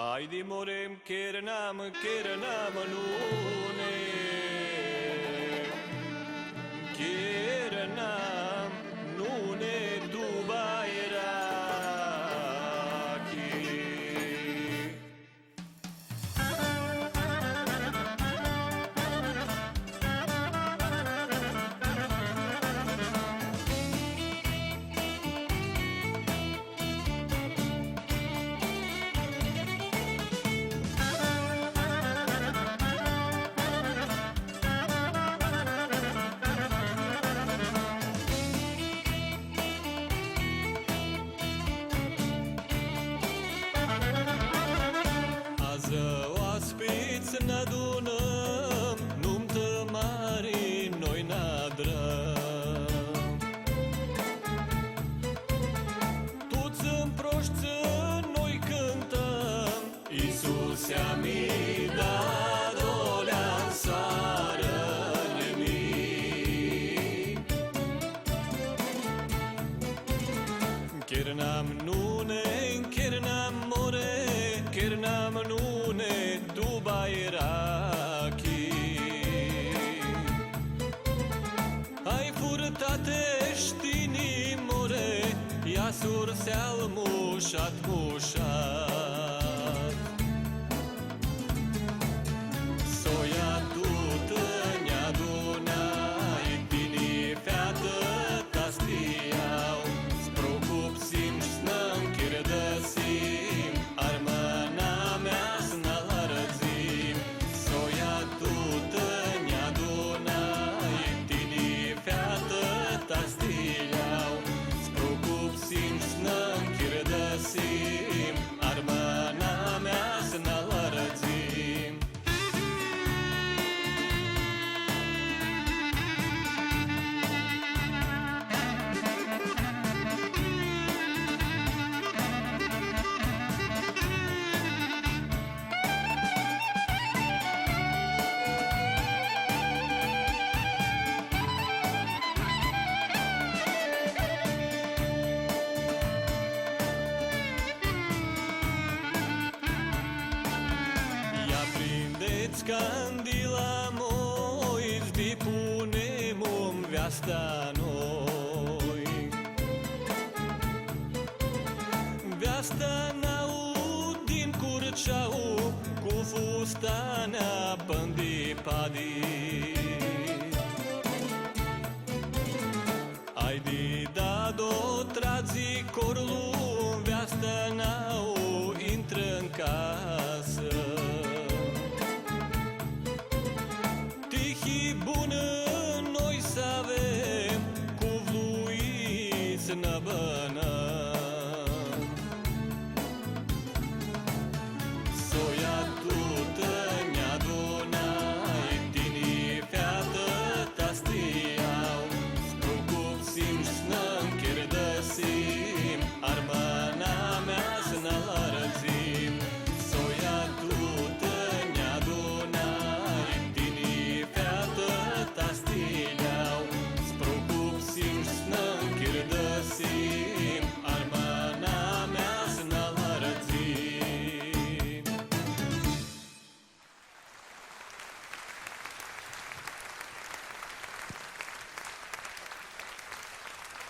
Ajde morem ker nam nune, ker nam nune du bajraki. Oaspeți ne adunăm, nuntă mare noi n-adrăm. Toți împroști noi cântăm, Iisus a mi dat dolea în soară nemi. Ker nam nune, ker nam more, ker nam nune du bajraki. Ai furtate știni more, ia surseal mușat. Soia tută ne-adunai, tini feată tastiau, sprocup sim snăm kirdăsim, armana mea snalărzim. Soia tută ne-adunai, tini feată tastiau, sprocup sim snăm kirdăsim, armana mea snalărzim. Candila moi, zdi punem viasta noi. Viasta n-au din curceau, cu fustana pândi padi.